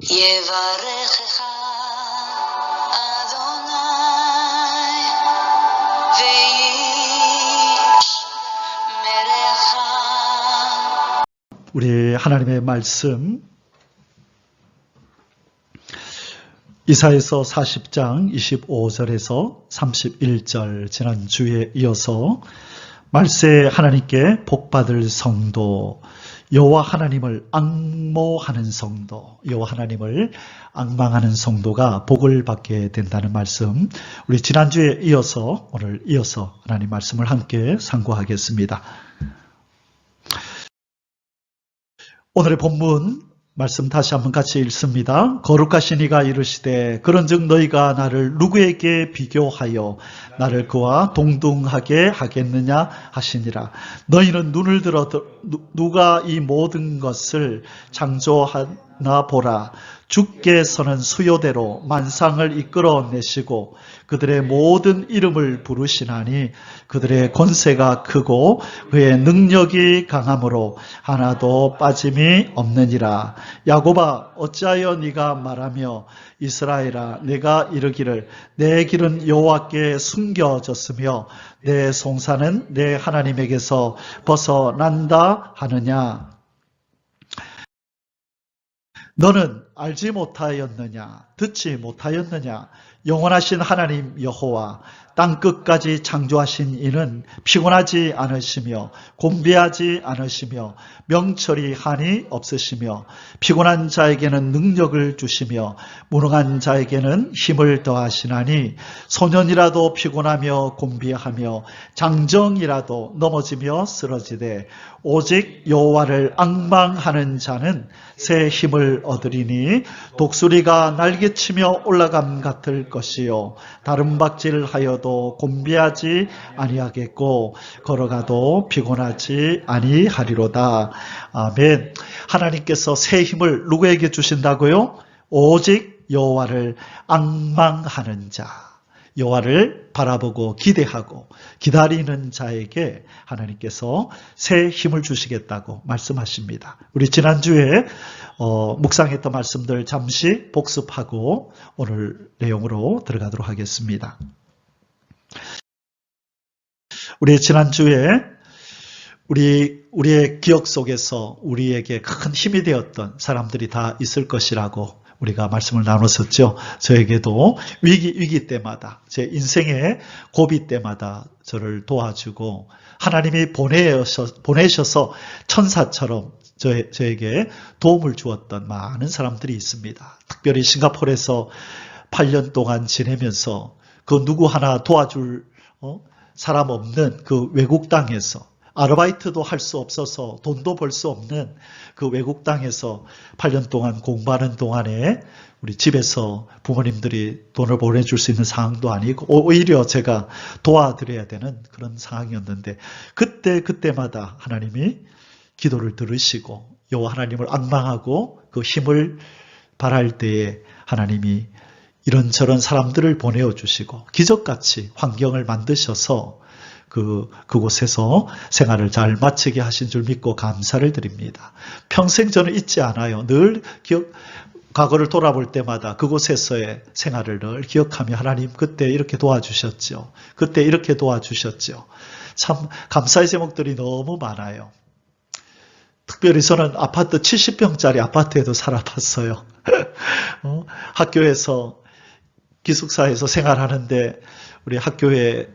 יברכך אדוני וישמרך. 우리 하나님의 말씀 이사야서 40장 25절에서 31절 지난주에 이어서 말세 하나님께 복받을 성도, 여호와 하나님을 앙모하는 성도, 여호와 하나님을 앙망하는 성도가 복을 받게 된다는 말씀, 우리 지난주에 이어서 오늘 이어서 하나님 말씀을 함께 상고하겠습니다. 오늘의 본문 말씀 다시 한번 같이 읽습니다. 거룩하신 이가 이르시되 그런즉 너희가 나를 누구에게 비교하여 나를 그와 동등하게 하겠느냐 하시니라. 너희는 눈을 들어 누가 이 모든 것을 창조하나 보라. 주께서는 수요대로 만상을 이끌어내시고 그들의 모든 이름을 부르시나니 그들의 권세가 크고 그의 능력이 강함으로 하나도 빠짐이 없느니라. 야곱아 어찌하여 네가 말하며 이스라엘아 내가 이르기를 내 길은 여호와께 숨겨졌으며 내 송사는 내 하나님에게서 벗어난다 하느냐. 너는 알지 못하였느냐? 듣지 못하였느냐? 영원하신 하나님 여호와 땅끝까지 창조하신 이는 피곤하지 않으시며 곤비하지 않으시며 명철이 한이 없으시며 피곤한 자에게는 능력을 주시며 무능한 자에게는 힘을 더하시나니 소년이라도 피곤하며 곤비하며 장정이라도 넘어지며 쓰러지되 오직 여호와를 앙망하는 자는 새 힘을 얻으리니 독수리가 날개치며 올라감 같을 것이요 다른 박질하여도 곤비하지 아니하겠고 걸어가도 피곤하지 아니하리로다. 아멘. 하나님께서 새 힘을 누구에게 주신다고요? 오직 여호와를 앙망하는 자, 여호와를 바라보고 기대하고 기다리는 자에게 하나님께서 새 힘을 주시겠다고 말씀하십니다. 우리 지난주에 묵상했던 말씀들 잠시 복습하고 오늘 내용으로 들어가도록 하겠습니다. 우리 지난주에 우리의 기억 속에서 우리에게 큰 힘이 되었던 사람들이 다 있을 것이라고 우리가 말씀을 나눴었죠. 저에게도 위기 때마다 제 인생의 고비 때마다 저를 도와주고 하나님이 보내셔서 천사처럼 저에게 도움을 주었던 많은 사람들이 있습니다. 특별히 싱가포르에서 8년 동안 지내면서 그 누구 하나 도와줄 사람 없는 그 외국 땅에서 아르바이트도 할 수 없어서 돈도 벌 수 없는 그 외국 땅에서 8년 동안 공부하는 동안에 우리 집에서 부모님들이 돈을 보내줄 수 있는 상황도 아니고 오히려 제가 도와드려야 되는 그런 상황이었는데 그때마다 하나님이 기도를 들으시고 여호와 하나님을 앙망하고 그 힘을 바랄 때에 하나님이 이런저런 사람들을 보내어 주시고 기적같이 환경을 만드셔서 그곳에서 생활을 잘 마치게 하신 줄 믿고 감사를 드립니다. 평생 저는 잊지 않아요. 늘 과거를 돌아볼 때마다 그곳에서의 생활을 늘 기억하며 하나님 그때 이렇게 도와주셨죠. 그때 이렇게 도와주셨죠. 참 감사의 제목들이 너무 많아요. 특별히 저는 아파트 70평짜리 아파트에도 살아봤어요. 학교에서 기숙사에서 생활하는데 우리 학교에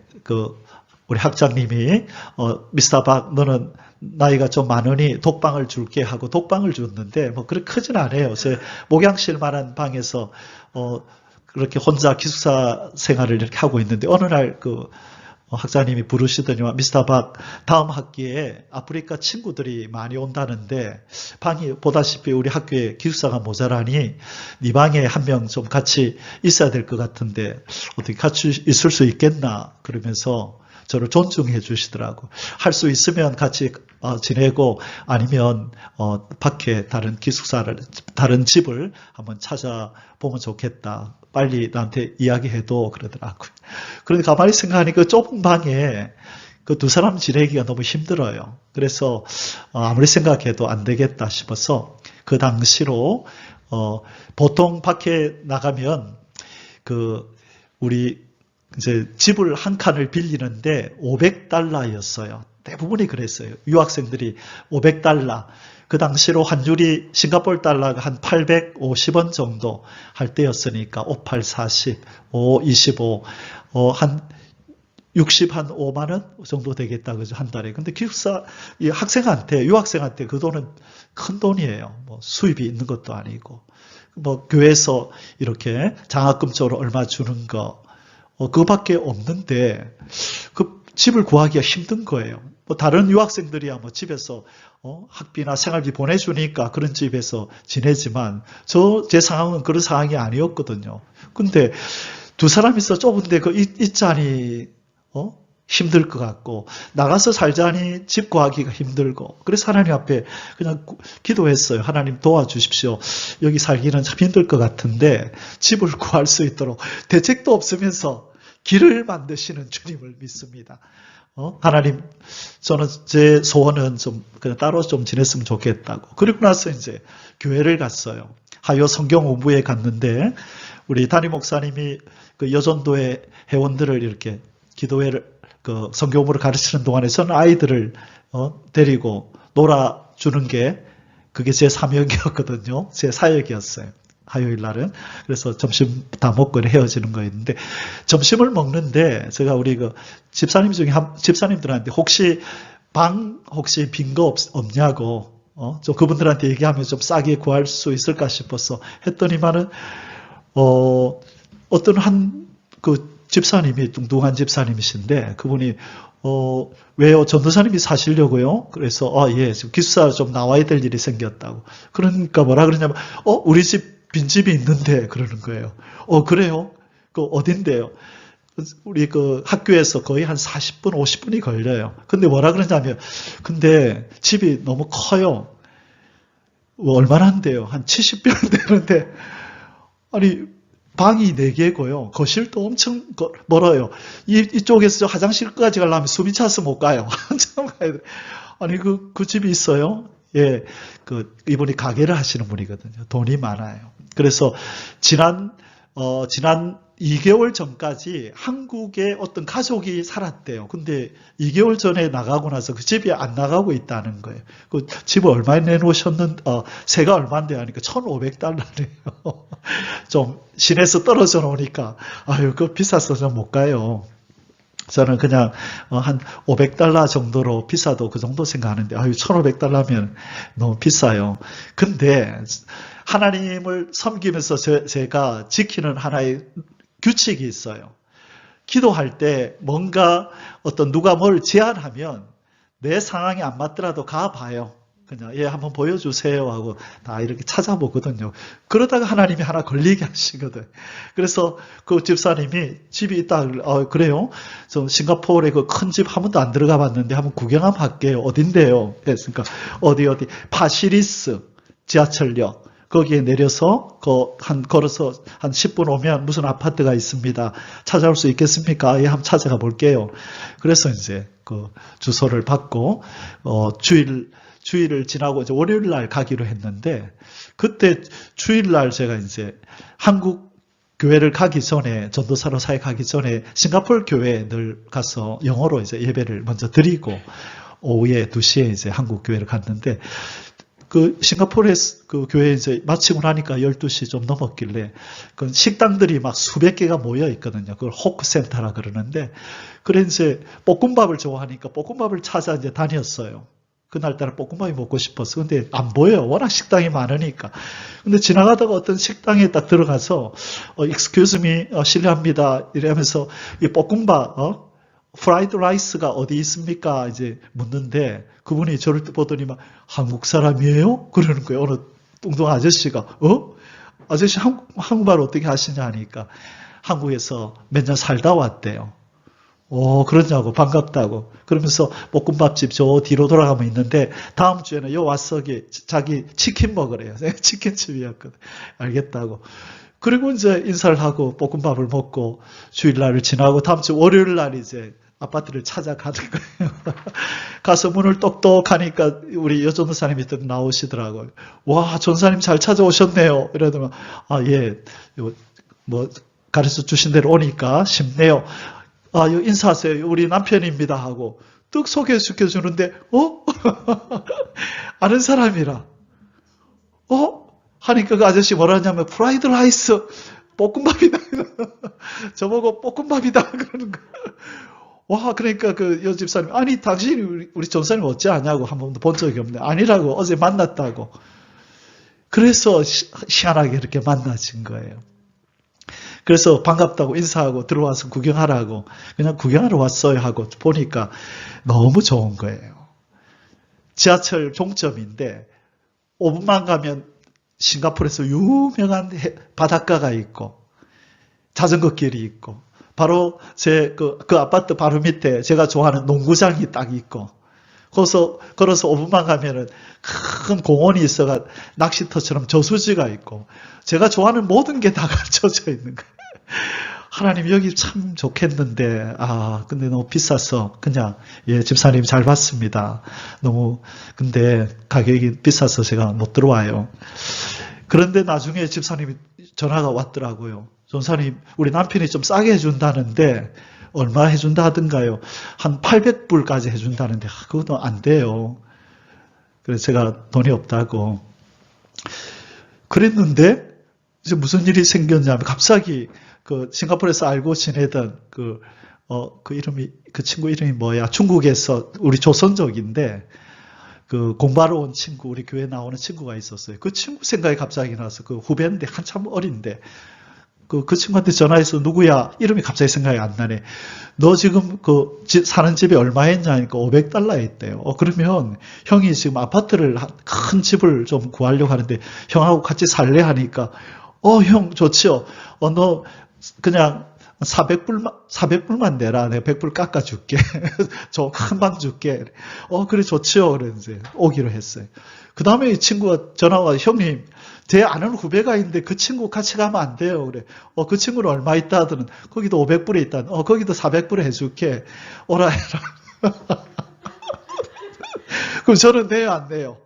우리 학장님이 미스터 박 너는 나이가 좀 많으니 독방을 줄게 하고 독방을 줬는데 뭐 그렇게 크진 않아요. 제 목양실만한 방에서 그렇게 혼자 기숙사 생활을 이렇게 하고 있는데 어느 날 학장님이 부르시더니만 미스터 박 다음 학기에 아프리카 친구들이 많이 온다는데 방이 보다시피 우리 학교에 기숙사가 모자라니 네 방에 한 명 좀 같이 있어야 될 것 같은데 어떻게 같이 있을 수 있겠나 그러면서 저를 존중해 주시더라고. 할 수 있으면 같이 지내고 아니면 밖에 다른 기숙사를 다른 집을 한번 찾아보면 좋겠다. 빨리 나한테 이야기해도 그러더라고요. 그런데 가만히 생각하니까 그 좁은 방에 그 두 사람 지내기가 너무 힘들어요. 그래서 아무리 생각해도 안 되겠다 싶어서 그 당시로 보통 밖에 나가면 우리 이제 집을 한 칸을 빌리는데 $500였어요. 대부분이 그랬어요. 유학생들이 $500. 그 당시로 환율이 싱가포르 달러가 한 850원 정도 할 때였으니까 58, 40, 5, 25, 한 60, 한 5만 원 정도 되겠다, 그죠? 한 달에. 근데 기숙사, 이 학생한테, 유학생한테 그 돈은 큰 돈이에요. 뭐 수입이 있는 것도 아니고. 뭐 교회에서 이렇게 장학금 쪽으로 얼마 주는 거, 그거밖에 없는데, 그 집을 구하기가 힘든 거예요. 뭐 다른 유학생들이야 뭐 집에서 학비나 생활비 보내주니까 그런 집에서 지내지만 제 상황은 그런 상황이 아니었거든요. 근데 두 사람이서 좁은데 있자니 힘들 것 같고 나가서 살자니 집 구하기가 힘들고 그래서 하나님 앞에 그냥 기도했어요. 하나님 도와주십시오. 여기 살기는 참 힘들 것 같은데 집을 구할 수 있도록 대책도 없으면서 길을 만드시는 주님을 믿습니다. 하나님, 저는 제 소원은 좀 그냥 따로 좀 지냈으면 좋겠다고. 그리고 나서 이제 교회를 갔어요. 하요 성경 공부에 갔는데 우리 담임 목사님이 그 여전도의 회원들을 이렇게 기도회를 성경 공부를 가르치는 동안에 저는 아이들을 데리고 놀아주는 게 그게 제 사명이었거든요. 제 사역이었어요. 화요일 날은. 그래서 점심 다 먹고 헤어지는 거였는데, 점심을 먹는데, 제가 우리 집사님 중에 집사님들한테 혹시 빈 거 없냐고, 좀 그분들한테 얘기하면 좀 싸게 구할 수 있을까 싶어서 했더니만은, 어떤 집사님이, 뚱뚱한 집사님이신데, 그분이, 왜요? 전도사님이 사시려고요? 그래서, 예, 지금 기숙사 좀 나와야 될 일이 생겼다고. 그러니까 뭐라 그러냐면, 우리 집 빈집이 있는데, 그러는 거예요. 그래요? 어딘데요? 우리 학교에서 거의 한 40분, 50분이 걸려요. 근데 뭐라 그러냐면, 근데 집이 너무 커요. 얼마나 한대요? 한 70평 되는데, 아니, 방이 4개고요. 거실도 엄청 멀어요. 이쪽에서 화장실까지 가려면 숨이 차서 못 가요. 한참 가야 돼. 아니, 그 집이 있어요? 예. 이분이 가게를 하시는 분이거든요. 돈이 많아요. 그래서 지난 2개월 전까지 한국에 어떤 가족이 살았대요. 근데 2개월 전에 나가고 나서 그 집이 안 나가고 있다는 거예요. 그 집을 얼마에 내놓으셨는데, 세가 얼마인데 하니까 $1,500래요. 좀 시내에서 떨어져 놓으니까, 아유, 그거 비싸서 좀 못 가요. 저는 그냥 한 $500 정도로 비싸도 그 정도 생각하는데, 아유, $1,500면 너무 비싸요. 근데 하나님을 섬기면서 제가 지키는 하나의 규칙이 있어요. 기도할 때 뭔가 누가 뭘 제안하면 내 상황이 안 맞더라도 가봐요. 그냥 한번 보여주세요 하고 다 이렇게 찾아보거든요. 그러다가 하나님이 하나 걸리게 하시거든. 그래서 그 집사님이 집이 있다. 그래요? 저 싱가포르에 그 큰 집 한 번도 안 들어가 봤는데 한번 구경 한번 할게요. 어딘데요? 그러니까 어디 파시리스 지하철역 거기에 내려서 걸어서 한 10분 오면 무슨 아파트가 있습니다. 찾아올 수 있겠습니까? 한번 찾아가 볼게요. 그래서 이제 주소를 받고 주일을 지나고 이제 월요일 날 가기로 했는데 그때 주일 날 제가 이제 한국 교회를 가기 전에 전도사로 사역하기 전에 싱가포르 교회에 늘 가서 영어로 이제 예배를 먼저 드리고 오후에 2시에 이제 한국 교회를 갔는데 싱가포르에 그 교회 이제 마치고 나니까 12시 좀 넘었길래 식당들이 막 수백 개가 모여 있거든요. 그걸 호크센터라 그러는데 그래 이제 볶음밥을 좋아하니까 볶음밥을 찾아 이제 다녔어요. 그날따라 볶음밥이 먹고 싶었어. 근데 안 보여요. 워낙 식당이 많으니까. 근데 지나가다가 어떤 식당에 딱 들어가서 excuse me, 실례합니다. 이러면서 이 볶음밥, 프라이드 라이스가 어디 있습니까? 이제 묻는데 그분이 저를 보더니 막 한국 사람이에요? 그러는 거예요. 어느 뚱뚱한 아저씨가 아저씨 한국말 어떻게 하시냐 하니까 한국에서 몇 년 살다 왔대요. 그러냐고 반갑다고 그러면서 볶음밥집 저 뒤로 돌아가면 있는데 다음 주에는 와서 자기 치킨 먹으래요. 치킨집이었거든. 알겠다고. 그리고 이제 인사를 하고 볶음밥을 먹고 주일날을 지나고 다음 주 월요일 날 이제 아파트를 찾아가는 거예요. 가서 문을 똑똑하니까 우리 여전도사님이 또 나오시더라고요. 와, 전사님 잘 찾아오셨네요. 이러더니, 아, 예, 뭐, 가르쳐 주신 대로 오니까 쉽네요. 아, 인사하세요. 우리 남편입니다. 하고, 뚝 소개시켜주는데, 아는 사람이라. 하니까 그 아저씨 뭐라 하냐면, 프라이드 라이스, 볶음밥이다. 저보고 볶음밥이다. 그러는 거야. 와, 그러니까 그 여집사님, 아니, 당신이 우리 전사님 어찌 아냐고 한 번도 본 적이 없네. 아니라고, 어제 만났다고. 그래서 희한하게 이렇게 만나진 거예요. 그래서 반갑다고 인사하고 들어와서 구경하라고, 그냥 구경하러 왔어요 하고 보니까 너무 좋은 거예요. 지하철 종점인데 5분만 가면 싱가포르에서 유명한 바닷가가 있고 자전거 길이 있고, 바로 제 그 아파트 바로 밑에 제가 좋아하는 농구장이 딱 있고, 걸어서 5분만 가면은 큰 공원이 있어가 낚시터처럼 저수지가 있고, 제가 좋아하는 모든 게 다 갖춰져 있는 거예요. 하나님 여기 참 좋겠는데, 근데 너무 비싸서 그냥, 예, 집사님 잘 봤습니다. 근데 가격이 비싸서 제가 못 들어와요. 그런데 나중에 집사님이 전화가 왔더라고요. 전사님, 우리 남편이 좀 싸게 해준다는데, 얼마 해준다 하던가요? 한 800불까지 해준다는데, 그것도 안 돼요. 그래서 제가 돈이 없다고. 그랬는데, 이제 무슨 일이 생겼냐면, 갑자기 그 싱가포르에서 알고 지내던 그 친구 이름이 뭐야? 중국에서 우리 조선족인데, 그 공부하러 온 친구, 우리 교회 나오는 친구가 있었어요. 그 친구 생각이 갑자기 나서, 그 후배인데 한참 어린데, 그 친구한테 전화해서 누구야? 이름이 갑자기 생각이 안 나네. 너 지금 사는 집에 얼마 했냐니까 500달러 했대요. 그러면 형이 지금 아파트를, 큰 집을 좀 구하려고 하는데 형하고 같이 살래 하니까, 형 좋지요. 너 그냥 400불만 내라. 내가 100불 깎아줄게. 저 큰 방 줄게. 그래 좋지요. 그래서 이제 오기로 했어요. 그 다음에 이 친구가 전화와, 형님, 제 아는 후배가 있는데 그 친구 같이 가면 안 돼요. 그래. 그 친구는 얼마 있다 하더니, 거기도 500불에 있다. 거기도 400불에 해줄게. 오라 해라. 그럼 저는 내요, 안 내요?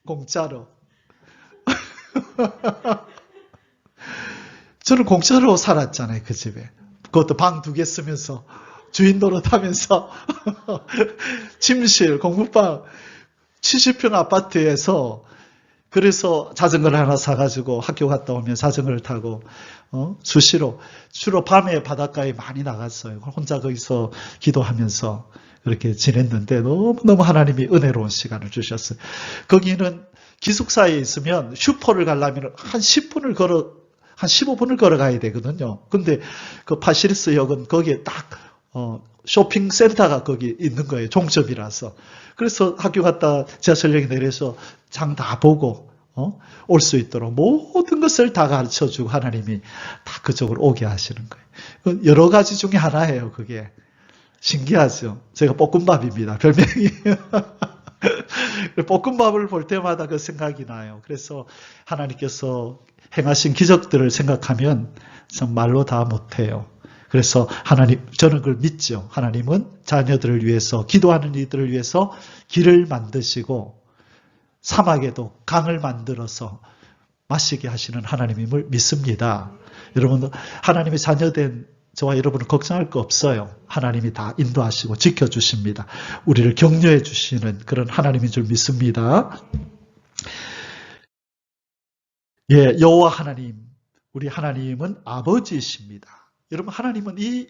공짜로. 저는 공짜로 살았잖아요, 그 집에. 그것도 방 2개 쓰면서, 주인 노릇하면서, 침실, 공부방, 70평 아파트에서, 그래서 자전거를 하나 사가지고 학교 갔다 오면 자전거를 타고, 주로 밤에 바닷가에 많이 나갔어요. 혼자 거기서 기도하면서 그렇게 지냈는데, 너무너무 하나님이 은혜로운 시간을 주셨어요. 거기는 기숙사에 있으면 슈퍼를 가려면 한 15분을 걸어가야 되거든요. 근데 그 파시리스 역은 거기에 딱, 쇼핑센터가 거기 있는 거예요. 종점이라서. 그래서 학교 갔다 지하철역에 내려서 장 다 보고, 올 수 있도록 모든 것을 다 가르쳐 주고 하나님이 다 그쪽으로 오게 하시는 거예요. 여러 가지 중에 하나예요, 그게. 신기하죠? 제가 볶음밥입니다. 별명이. 볶음밥을 볼 때마다 그 생각이 나요. 그래서 하나님께서 행하신 기적들을 생각하면 참 말로 다 못해요. 그래서 저는 그걸 믿죠. 하나님은 자녀들을 위해서, 기도하는 이들을 위해서 길을 만드시고 사막에도 강을 만들어서 마시게 하시는 하나님임을 믿습니다. 여러분, 하나님의 자녀된 저와 여러분은 걱정할 거 없어요. 하나님이 다 인도하시고 지켜주십니다. 우리를 격려해 주시는 그런 하나님인 줄 믿습니다. 예, 여호와 하나님, 우리 하나님은 아버지이십니다. 여러분, 하나님은 이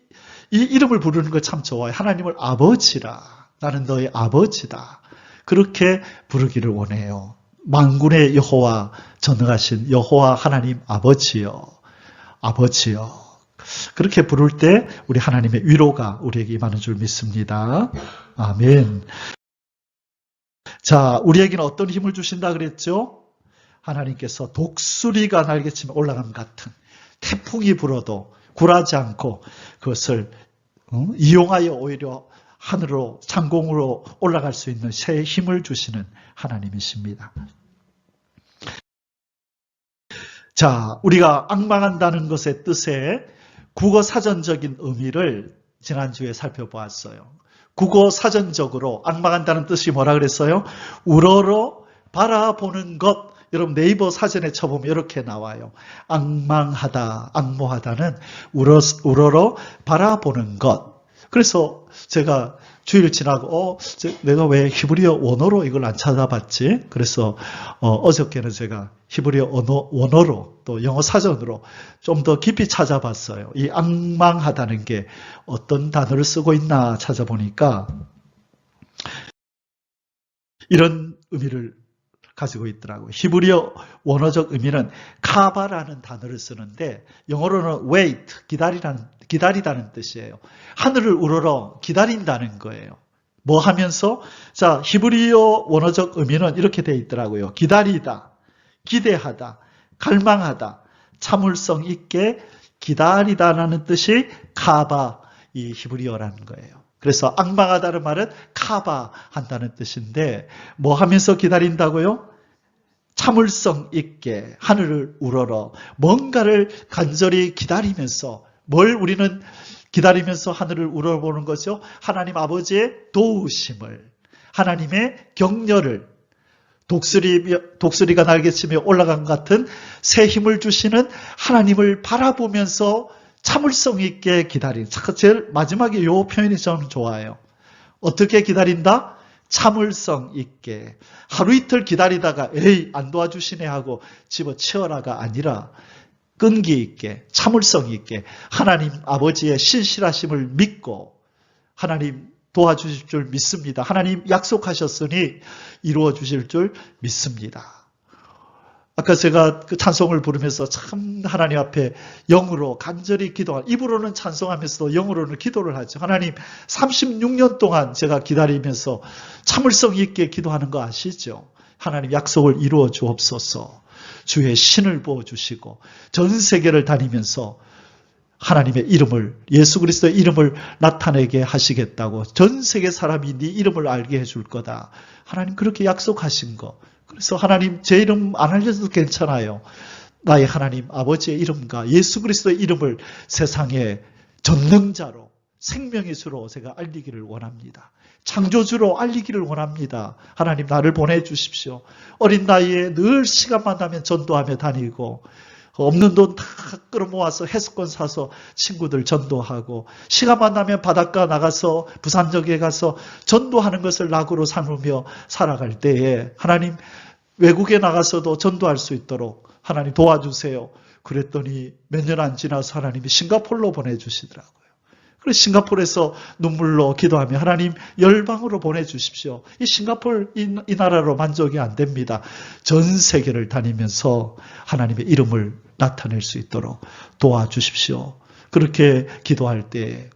이름을 부르는 걸 참 좋아해요. 하나님을 아버지라. 나는 너의 아버지다. 그렇게 부르기를 원해요. 만군의 여호와, 전능하신 여호와 하나님 아버지여. 아버지여. 그렇게 부를 때 우리 하나님의 위로가 우리에게 임하는 줄 믿습니다. 아멘. 자, 우리에게는 어떤 힘을 주신다 그랬죠? 하나님께서 독수리가 날개치며 올라감 같은, 태풍이 불어도 굴하지 않고 그것을 이용하여 오히려 하늘로, 창공으로 올라갈 수 있는 새 힘을 주시는 하나님이십니다. 자, 우리가 앙망한다는 것의 뜻에 국어 사전적인 의미를 지난주에 살펴보았어요. 국어 사전적으로 악망한다는 뜻이 뭐라 그랬어요? 우러러 바라보는 것. 여러분 네이버 사전에 쳐보면 이렇게 나와요. 악망하다, 악모하다는 우러러 바라보는 것. 그래서 제가 주일 지나고 내가 왜 히브리어 원어로 이걸 안 찾아봤지? 그래서 어저께는 제가 히브리어 원어로 또 영어 사전으로 좀 더 깊이 찾아봤어요. 이 악망하다는 게 어떤 단어를 쓰고 있나 찾아보니까 이런 의미를 가지고 있더라고요. 히브리어 원어적 의미는 카바라는 단어를 쓰는데 영어로는 wait, 기다리다는 뜻이에요. 하늘을 우러러 기다린다는 거예요. 뭐 하면서? 자, 히브리어 원어적 의미는 이렇게 되어 있더라고요. 기다리다, 기대하다, 갈망하다, 참을성 있게 기다리다라는 뜻이 카바, 이 히브리어라는 거예요. 그래서 악망하다는 말은 카바 한다는 뜻인데 뭐 하면서 기다린다고요? 참을성 있게 하늘을 우러러 뭔가를 간절히 기다리면서 뭘 우리는 기다리면서 하늘을 우러보는 거죠? 하나님 아버지의 도우심을, 하나님의 격려를, 독수리가 날개치며 올라간 것 같은 새 힘을 주시는 하나님을 바라보면서 참을성 있게 기다린. 제일 마지막에 이 표현이 저는 좋아요. 어떻게 기다린다? 참을성 있게. 하루 이틀 기다리다가 에이 안 도와주시네 하고 집어치워라가 아니라 끈기 있게, 참을성 있게 하나님 아버지의 신실하심을 믿고 하나님 도와주실 줄 믿습니다. 하나님 약속하셨으니 이루어 주실 줄 믿습니다. 아까 제가 그 찬송을 부르면서 참 하나님 앞에 영으로 간절히 기도한, 입으로는 찬송하면서도 영으로는 기도를 하죠. 하나님 36년 동안 제가 기다리면서 참을성 있게 기도하는 거 아시죠? 하나님 약속을 이루어 주옵소서. 주의 신을 부어주시고 전 세계를 다니면서 하나님의 이름을, 예수 그리스도의 이름을 나타내게 하시겠다고, 전 세계 사람이 네 이름을 알게 해줄 거다. 하나님 그렇게 약속하신 거. 그래서 하나님 제 이름 안 알려줘도 괜찮아요. 나의 하나님 아버지의 이름과 예수 그리스도의 이름을 세상의 전능자로, 생명의 수로 제가 알리기를 원합니다. 창조주로 알리기를 원합니다. 하나님 나를 보내주십시오. 어린 나이에 늘 시간만 나면 전도하며 다니고 없는 돈 다 끌어모아서 해수권 사서 친구들 전도하고 시간만 나면 바닷가 나가서 부산역에 가서 전도하는 것을 낙으로 삼으며 살아갈 때에 하나님 외국에 나가서도 전도할 수 있도록 하나님 도와주세요. 그랬더니 몇 년 안 지나서 하나님이 싱가포르로 보내주시더라고요. 그래서 싱가포르에서 눈물로 기도하며 하나님 열방으로 보내주십시오. 이 싱가포르 이 나라로 만족이 안 됩니다. 전 세계를 다니면서 하나님의 이름을 나타낼 수 있도록 도와주십시오. 그렇게 기도할 때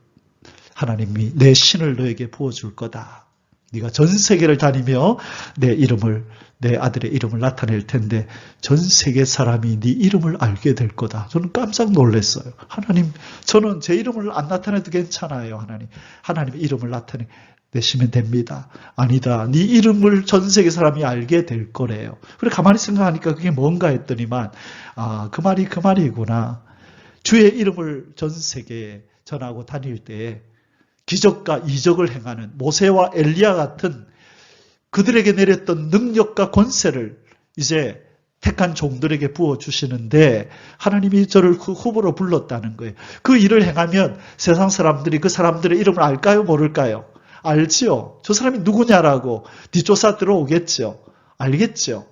하나님이 내 신을 너에게 부어줄 거다. 네가 전 세계를 다니며 내 아들의 이름을 나타낼 텐데 전 세계 사람이 네 이름을 알게 될 거다. 저는 깜짝 놀랐어요. 하나님, 저는 제 이름을 안 나타내도 괜찮아요. 하나님의 이름을 나타내시면 됩니다. 아니다. 네 이름을 전 세계 사람이 알게 될 거래요. 그래 가만히 생각하니까 그게 뭔가 했더니만 그 말이 그 말이구나. 주의 이름을 전 세계에 전하고 다닐 때에 기적과 이적을 행하는 모세와 엘리야 같은 그들에게 내렸던 능력과 권세를 이제 택한 종들에게 부어주시는데 하나님이 저를 그 후보로 불렀다는 거예요. 그 일을 행하면 세상 사람들이 그 사람들의 이름을 알까요? 모를까요? 알지요. 저 사람이 누구냐라고 뒷조사 들어오겠죠. 알겠죠.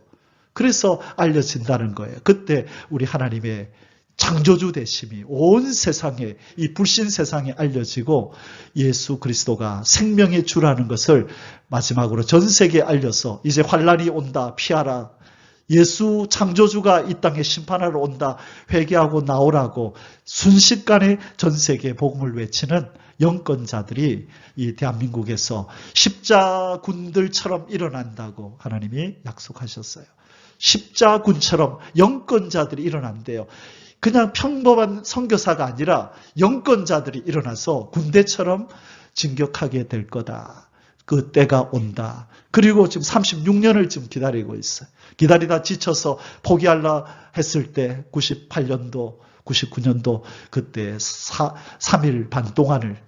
그래서 알려진다는 거예요. 그때 우리 하나님의 창조주 되심이 온 세상에, 이 불신 세상에 알려지고 예수 그리스도가 생명의 주라는 것을 마지막으로 전 세계에 알려서 이제 환란이 온다, 피하라. 예수 창조주가 이 땅에 심판하러 온다, 회개하고 나오라고 순식간에 전 세계에 복음을 외치는 영권자들이 이 대한민국에서 십자군들처럼 일어난다고 하나님이 약속하셨어요. 십자군처럼 영권자들이 일어난대요. 그냥 평범한 선교사가 아니라 영권자들이 일어나서 군대처럼 진격하게 될 거다. 그 때가 온다. 그리고 지금 36년을 지금 기다리고 있어요. 기다리다 지쳐서 포기하려 했을 때 98년도, 99년도 그때 3일 반 동안을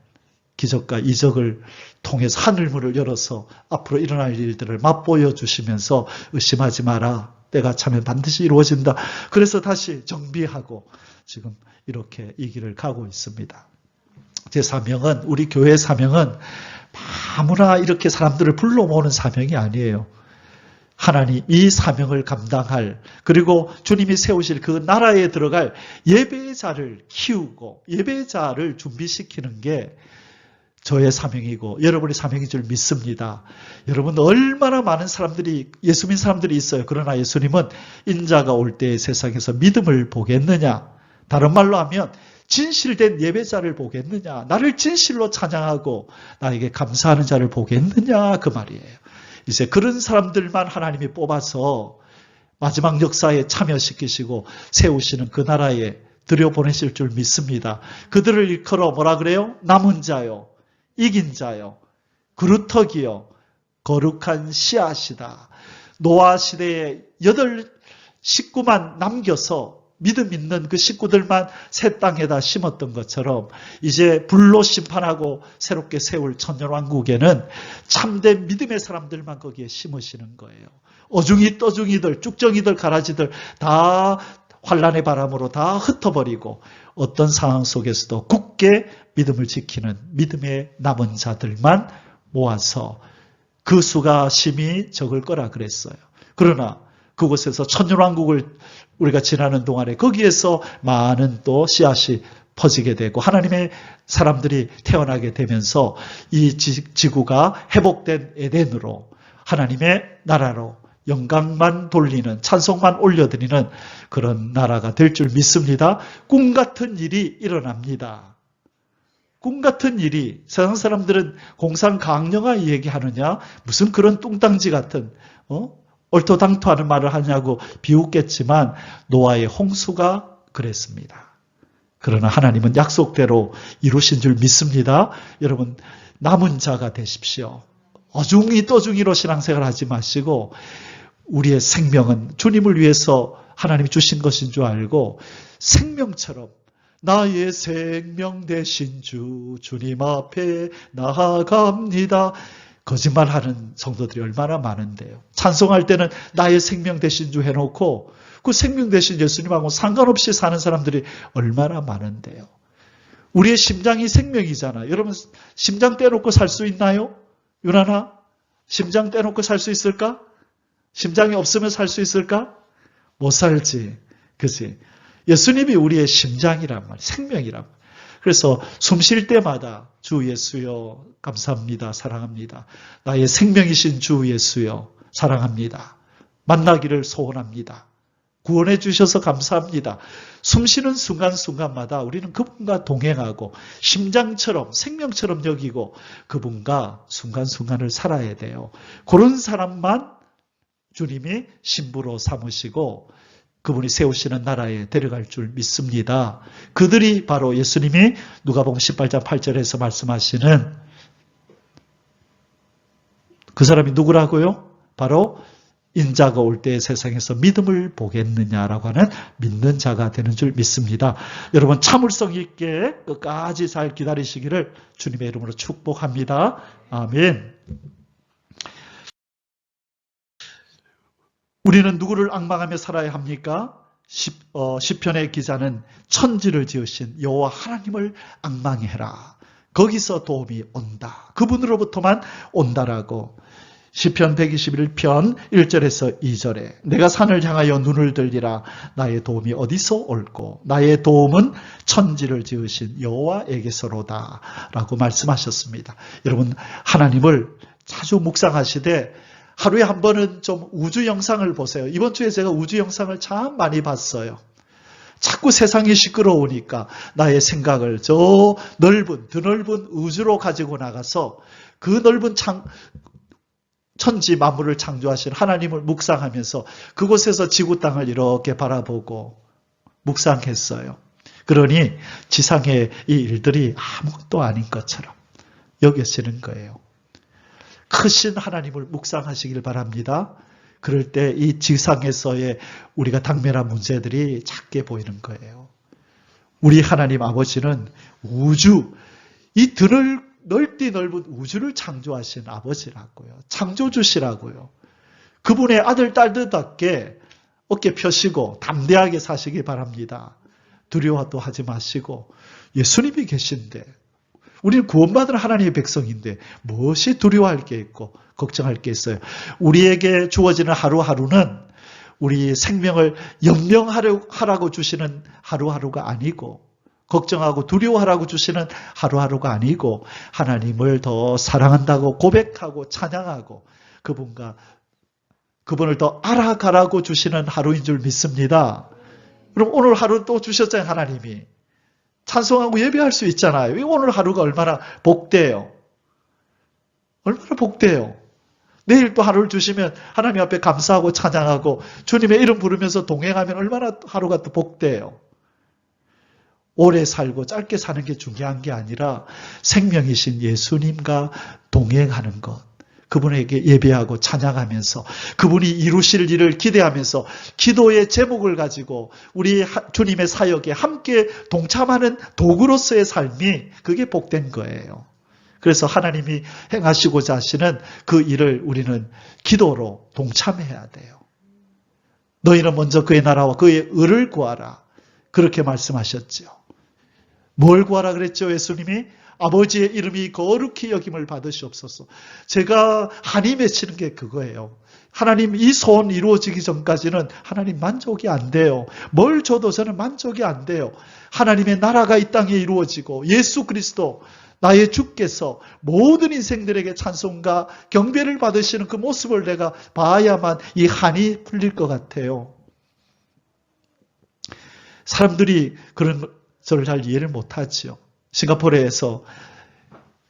기적과 이적을 통해서 하늘문을 열어서 앞으로 일어날 일들을 맛보여 주시면서 의심하지 마라. 때가 차면 반드시 이루어진다. 그래서 다시 정비하고 지금 이렇게 이 길을 가고 있습니다. 제 사명은, 우리 교회의 사명은 아무나 이렇게 사람들을 불러 모으는 사명이 아니에요. 하나님 이 사명을 감당할, 그리고 주님이 세우실 그 나라에 들어갈 예배자를 키우고 예배자를 준비시키는 게 저의 사명이고 여러분의 사명인 줄 믿습니다. 여러분, 얼마나 많은 사람들이, 예수 믿는 사람들이 있어요. 그러나 예수님은 인자가 올 때 세상에서 믿음을 보겠느냐, 다른 말로 하면 진실된 예배자를 보겠느냐, 나를 진실로 찬양하고 나에게 감사하는 자를 보겠느냐, 그 말이에요. 이제 그런 사람들만 하나님이 뽑아서 마지막 역사에 참여시키시고 세우시는 그 나라에 들여보내실 줄 믿습니다. 그들을 일컬어 뭐라 그래요? 남은 자요, 이긴 자요, 그루터기요, 거룩한 씨앗이다. 노아 시대에 8식구만 남겨서 믿음 있는 그 식구들만 새 땅에다 심었던 것처럼 이제 불로 심판하고 새롭게 세울 천년왕국에는 참된 믿음의 사람들만 거기에 심으시는 거예요. 어중이 떠중이들, 쭉정이들, 가라지들 다 환란의 바람으로 다 흩어버리고 어떤 상황 속에서도 굳게 믿음을 지키는 믿음의 남은 자들만 모아서, 그 수가 심히 적을 거라 그랬어요. 그러나 그곳에서 천년왕국을 우리가 지나는 동안에 거기에서 많은 또 씨앗이 퍼지게 되고 하나님의 사람들이 태어나게 되면서 이 지구가 회복된 에덴으로, 하나님의 나라로 영광만 돌리는, 찬송만 올려드리는 그런 나라가 될 줄 믿습니다. 꿈 같은 일이 일어납니다. 꿈 같은 일이, 세상 사람들은 공상 강령아 얘기하느냐, 무슨 그런 뚱땅지 같은 얼토당토하는 말을 하냐고 비웃겠지만 노아의 홍수가 그랬습니다. 그러나 하나님은 약속대로 이루신 줄 믿습니다. 여러분, 남은 자가 되십시오. 어중이 떠중이로 신앙생활 하지 마시고 우리의 생명은 주님을 위해서 하나님이 주신 것인 줄 알고 생명처럼 나의 생명 되신 주 주님 앞에 나아갑니다. 거짓말하는 성도들이 얼마나 많은데요. 찬송할 때는 나의 생명 되신 주 해놓고 그 생명 되신 예수님하고 상관없이 사는 사람들이 얼마나 많은데요. 우리의 심장이 생명이잖아. 여러분, 심장 떼놓고 살 수 있나요? 유나나? 심장 떼놓고 살 수 있을까? 심장이 없으면 살 수 있을까? 못 살지. 그치? 예수님이 우리의 심장이란 말이야. 생명이란 말이야. 그래서 숨 쉴 때마다 주 예수여 감사합니다. 사랑합니다. 나의 생명이신 주 예수여 사랑합니다. 만나기를 소원합니다. 구원해 주셔서 감사합니다. 숨 쉬는 순간순간마다 우리는 그분과 동행하고 심장처럼 생명처럼 여기고 그분과 순간순간을 살아야 돼요. 그런 사람만 주님이 신부로 삼으시고 그분이 세우시는 나라에 데려갈 줄 믿습니다. 그들이 바로 예수님이 누가복음 18장 8절에서 말씀하시는 그 사람이 누구라고요? 바로 인자가 올 때 세상에서 믿음을 보겠느냐라고 하는 믿는 자가 되는 줄 믿습니다. 여러분, 참을성 있게 끝까지 잘 기다리시기를 주님의 이름으로 축복합니다. 아멘. 우리는 누구를 앙망하며 살아야 합니까? 시편의 기자는 천지를 지으신 여호와 하나님을 앙망해라. 거기서 도움이 온다. 그분으로부터만 온다라고. 시편 121편 1절에서 2절에 내가 산을 향하여 눈을 들리라. 나의 도움이 어디서 올꼬? 나의 도움은 천지를 지으신 여호와에게서로다 라고 말씀하셨습니다. 여러분, 하나님을 자주 묵상하시되 하루에 한 번은 좀 우주 영상을 보세요. 이번 주에 제가 우주 영상을 참 많이 봤어요. 자꾸 세상이 시끄러우니까 나의 생각을 저 드넓은 우주로 가지고 나가서 그 넓은 천지 만물을 창조하신 하나님을 묵상하면서 그곳에서 지구 땅을 이렇게 바라보고 묵상했어요. 그러니 지상의 이 일들이 아무것도 아닌 것처럼 여겨지는 거예요. 크신 하나님을 묵상하시길 바랍니다. 그럴 때 이 지상에서의 우리가 당면한 문제들이 작게 보이는 거예요. 우리 하나님 아버지는 우주, 이 넓디 넓은 우주를 창조하신 아버지라고요. 창조주시라고요. 그분의 아들, 딸들답게 어깨 펴시고 담대하게 사시기 바랍니다. 두려워도 하지 마시고 예수님이 계신데 우리는 구원받은 하나님의 백성인데 무엇이 두려워할 게 있고 걱정할 게 있어요. 우리에게 주어지는 하루하루는 우리 생명을 연명하라고 주시는 하루하루가 아니고 걱정하고 두려워하라고 주시는 하루하루가 아니고 하나님을 더 사랑한다고 고백하고 찬양하고 그분을 더 알아가라고 주시는 하루인 줄 믿습니다. 그럼 오늘 하루 또 주셨잖아요. 하나님이. 찬송하고 예배할 수 있잖아요. 오늘 하루가 얼마나 복돼요. 얼마나 복돼요. 내일 또 하루를 주시면 하나님 앞에 감사하고 찬양하고 주님의 이름 부르면서 동행하면 얼마나 하루가 또 복돼요. 오래 살고 짧게 사는 게 중요한 게 아니라 생명이신 예수님과 동행하는 것. 그분에게 예배하고 찬양하면서 그분이 이루실 일을 기대하면서 기도의 제목을 가지고 우리 주님의 사역에 함께 동참하는 도구로서의 삶이 그게 복된 거예요. 그래서 하나님이 행하시고자 하시는 그 일을 우리는 기도로 동참해야 돼요. 너희는 먼저 그의 나라와 그의 의를 구하라. 그렇게 말씀하셨죠. 뭘 구하라 그랬죠? 예수님이 아버지의 이름이 거룩히 여김을 받으시옵소서. 제가 한이 맺히는 게 그거예요. 하나님 이 소원 이루어지기 전까지는 하나님 만족이 안 돼요. 뭘 줘도 저는 만족이 안 돼요. 하나님의 나라가 이 땅에 이루어지고 예수 그리스도 나의 주께서 모든 인생들에게 찬송과 경배를 받으시는 그 모습을 내가 봐야만 이 한이 풀릴 것 같아요. 사람들이 그런 저를 잘 이해를 못하죠. 싱가포르에서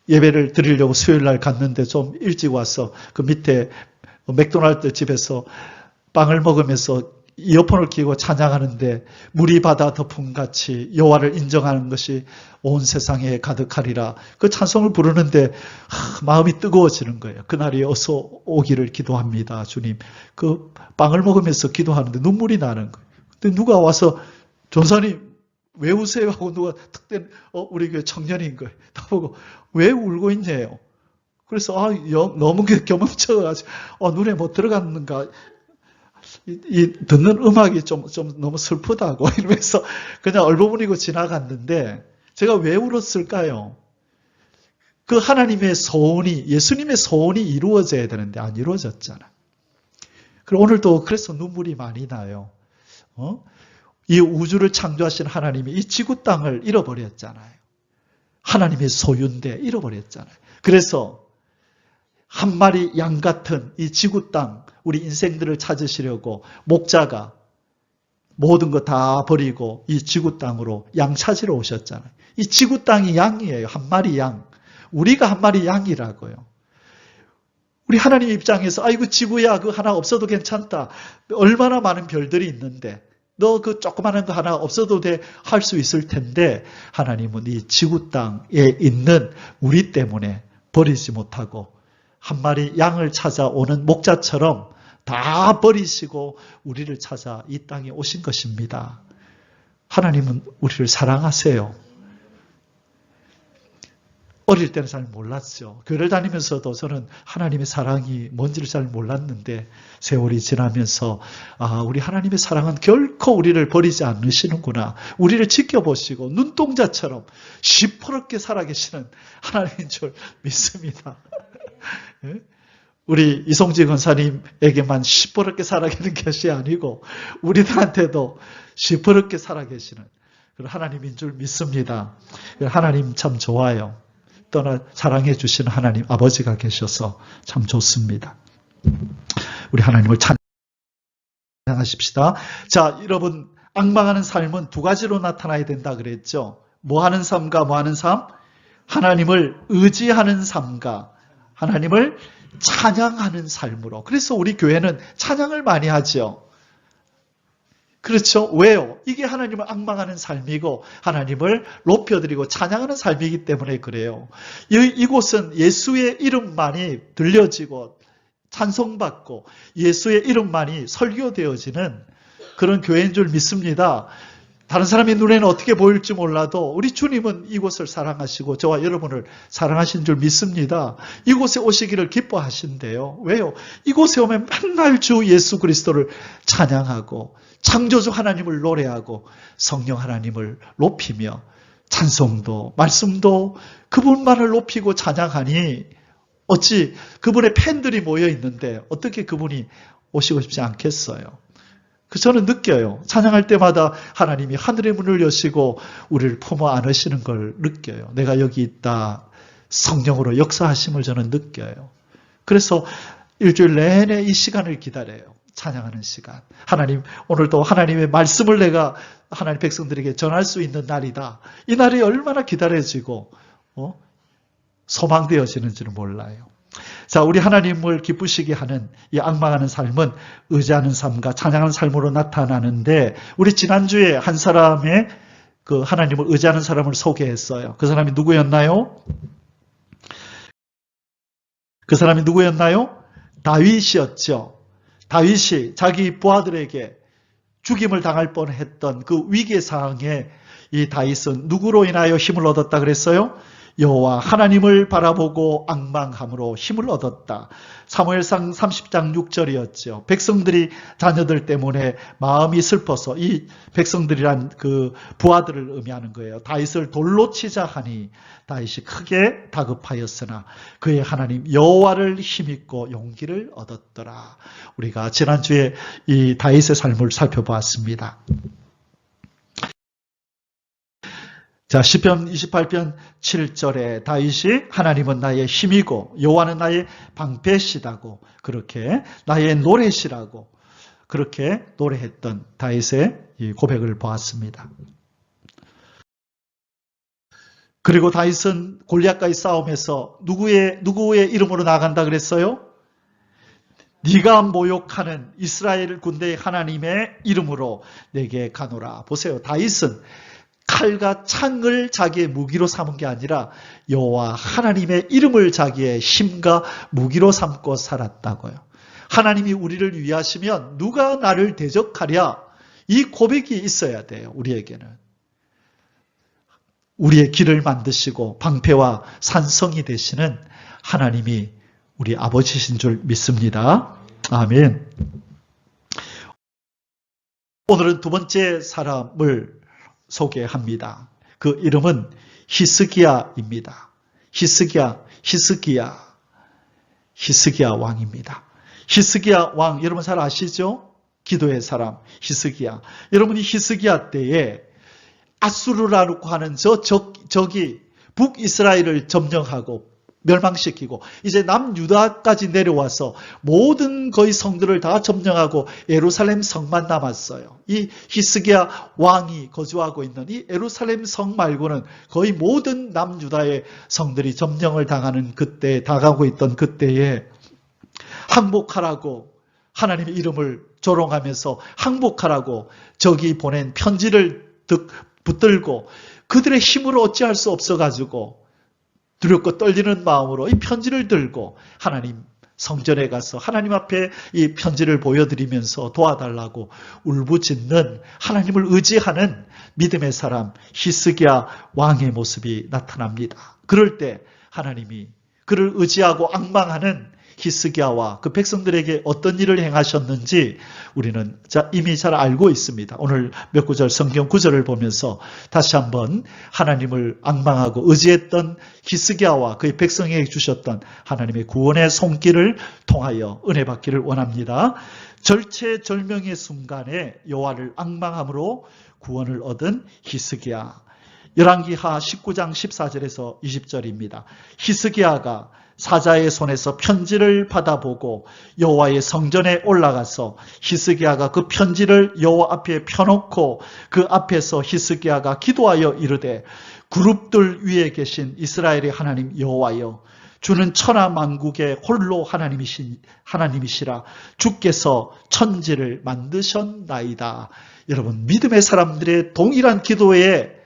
예배를 드리려고 수요일 날 갔는데 좀 일찍 와서 그 밑에 맥도날드 집에서 빵을 먹으면서 이어폰을 끼고 찬양하는데 물이 바다 덮음같이 여호와를 인정하는 것이 온 세상에 가득하리라. 그 찬송을 부르는데 마음이 뜨거워지는 거예요. 그날이 어서 오기를 기도합니다. 주님. 그 빵을 먹으면서 기도하는데 눈물이 나는 거예요. 근데 누가 와서 전사님 왜 우세요? 하고 누가 특된 우리 교회 청년인 거예요. 다 보고 왜 울고 있냐요. 그래서 너무 경험쳐가지고 눈에 못 들어갔는가. 이 듣는 음악이 좀 너무 슬프다고 이러면서 그냥 얼버무리고 지나갔는데 제가 왜 울었을까요? 그 하나님의 소원이 예수님의 소원이 이루어져야 되는데 안 이루어졌잖아. 그리고 오늘도 그래서 눈물이 많이 나요. 이 우주를 창조하신 하나님이 이 지구 땅을 잃어버렸잖아요. 하나님의 소유인데 잃어버렸잖아요. 그래서 한 마리 양 같은 이 지구 땅, 우리 인생들을 찾으시려고 목자가 모든 거 다 버리고 이 지구 땅으로 양 찾으러 오셨잖아요. 이 지구 땅이 양이에요. 한 마리 양. 우리가 한 마리 양이라고요. 우리 하나님 입장에서 아이고 지구야 그 하나 없어도 괜찮다. 얼마나 많은 별들이 있는데 너 그 조그마한 거 하나 없어도 돼 할 수 있을 텐데 하나님은 이 지구 땅에 있는 우리 때문에 버리지 못하고 한 마리 양을 찾아오는 목자처럼 다 버리시고 우리를 찾아 이 땅에 오신 것입니다. 하나님은 우리를 사랑하세요. 어릴 때는 잘 몰랐죠. 교회를 다니면서도 저는 하나님의 사랑이 뭔지를 잘 몰랐는데 세월이 지나면서 우리 하나님의 사랑은 결코 우리를 버리지 않으시는구나. 우리를 지켜보시고 눈동자처럼 시퍼렇게 살아계시는 하나님인 줄 믿습니다. 우리 이송지 권사님에게만 시퍼렇게 살아계는 것이 아니고 우리들한테도 시퍼렇게 살아계시는 그런 하나님인 줄 믿습니다. 하나님 참 좋아요. 떠나 사랑해 주시는 하나님 아버지가 계셔서 참 좋습니다. 우리 하나님을 찬양하십시다. 자, 여러분 앙망하는 삶은 두 가지로 나타나야 된다 그랬죠. 뭐 하는 삶과 뭐 하는 삶? 하나님을 의지하는 삶과 하나님을 찬양하는 삶으로. 그래서 우리 교회는 찬양을 많이 하죠. 그렇죠? 왜요? 이게 하나님을 앙망하는 삶이고 하나님을 높여드리고 찬양하는 삶이기 때문에 그래요. 이곳은 예수의 이름만이 들려지고 찬송받고 예수의 이름만이 설교되어지는 그런 교회인 줄 믿습니다. 다른 사람의 눈에는 어떻게 보일지 몰라도 우리 주님은 이곳을 사랑하시고 저와 여러분을 사랑하신 줄 믿습니다. 이곳에 오시기를 기뻐하신대요. 왜요? 이곳에 오면 맨날 주 예수 그리스도를 찬양하고 창조주 하나님을 노래하고 성령 하나님을 높이며 찬송도 말씀도 그분만을 높이고 찬양하니 어찌 그분의 팬들이 모여 있는데 어떻게 그분이 오시고 싶지 않겠어요? 그 저는 느껴요. 찬양할 때마다 하나님이 하늘의 문을 여시고 우리를 품어 안으시는 걸 느껴요. 내가 여기 있다. 성령으로 역사하심을 저는 느껴요. 그래서 일주일 내내 이 시간을 기다려요. 찬양하는 시간. 하나님, 오늘도 하나님의 말씀을 내가 하나님 백성들에게 전할 수 있는 날이다. 이 날이 얼마나 기다려지고 소망되어지는지는 몰라요. 자, 우리 하나님을 기쁘시게 하는 이 앙망하는 삶은 의지하는 삶과 찬양하는 삶으로 나타나는데 우리 지난주에 한 사람의 그 하나님을 의지하는 사람을 소개했어요. 그 사람이 누구였나요? 그 사람이 누구였나요? 다윗이었죠. 다윗이 자기 부하들에게 죽임을 당할 뻔했던 그 위기의 상황에 이 다윗은 누구로 인하여 힘을 얻었다 그랬어요? 여호와 하나님을 바라보고 앙망함으로 힘을 얻었다. 사무엘상 30장 6절이었죠. 백성들이 자녀들 때문에 마음이 슬퍼서 이 백성들이란 그 부하들을 의미하는 거예요. 다윗을 돌로 치자 하니 다윗이 크게 다급하였으나 그의 하나님 여호와를 힘입고 용기를 얻었더라. 우리가 지난주에 이 다윗의 삶을 살펴보았습니다. 자, 시편 28편 7절에 다윗이 하나님은 나의 힘이고 여호와는 나의 방패시다고 그렇게 나의 노래시라고 그렇게 노래했던 다윗의 이 고백을 보았습니다. 그리고 다윗은 골리앗과의 싸움에서 누구의 이름으로 나간다 그랬어요? 네가 모욕하는 이스라엘 군대의 하나님의 이름으로 내게 가노라. 보세요. 다윗은 칼과 창을 자기의 무기로 삼은 게 아니라 여호와 하나님의 이름을 자기의 힘과 무기로 삼고 살았다고요. 하나님이 우리를 위하시면 누가 나를 대적하랴? 이 고백이 있어야 돼요. 우리에게는. 우리의 길을 만드시고 방패와 산성이 되시는 하나님이 우리 아버지신 줄 믿습니다. 아멘. 오늘은 두 번째 사람을 소개합니다. 그 이름은 히스기야입니다. 히스기야 왕입니다. 히스기야 왕 여러분 잘 아시죠? 기도의 사람 히스기야. 여러분이 히스기야 때에 아수르라고 하는 적이 북이스라엘을 점령하고 멸망시키고 이제 남유다까지 내려와서 모든 거의 성들을 다 점령하고 예루살렘 성만 남았어요. 이 히스기야 왕이 거주하고 있는 이 예루살렘 성 말고는 거의 모든 남유다의 성들이 점령을 당하는 그때 다가오고 있던 그때에 항복하라고 하나님의 이름을 조롱하면서 항복하라고 적이 보낸 편지를 붙들고 그들의 힘으로 어찌할 수 없어가지고 두렵고 떨리는 마음으로 이 편지를 들고 하나님 성전에 가서 하나님 앞에 이 편지를 보여드리면서 도와달라고 울부짖는 하나님을 의지하는 믿음의 사람 히스기야 왕의 모습이 나타납니다. 그럴 때 하나님이 그를 의지하고 앙망하는 히스기야와 그 백성들에게 어떤 일을 행하셨는지 우리는 이미 잘 알고 있습니다. 오늘 몇 구절 성경 구절을 보면서 다시 한번 하나님을 앙망하고 의지했던 히스기야와 그의 백성에게 주셨던 하나님의 구원의 손길을 통하여 은혜 받기를 원합니다. 절체절명의 순간에 여호와를 앙망함으로 구원을 얻은 히스기야. 열왕기하 19장 14절에서 20절입니다. 히스기야가 사자의 손에서 편지를 받아보고 여호와의 성전에 올라가서 히스기야가 그 편지를 여호와 앞에 펴놓고 그 앞에서 히스기야가 기도하여 이르되 그룹들 위에 계신 이스라엘의 하나님 여호와여 주는 천하 만국의 홀로 하나님이시라 주께서 천지를 만드셨나이다. 여러분 믿음의 사람들의 동일한 기도의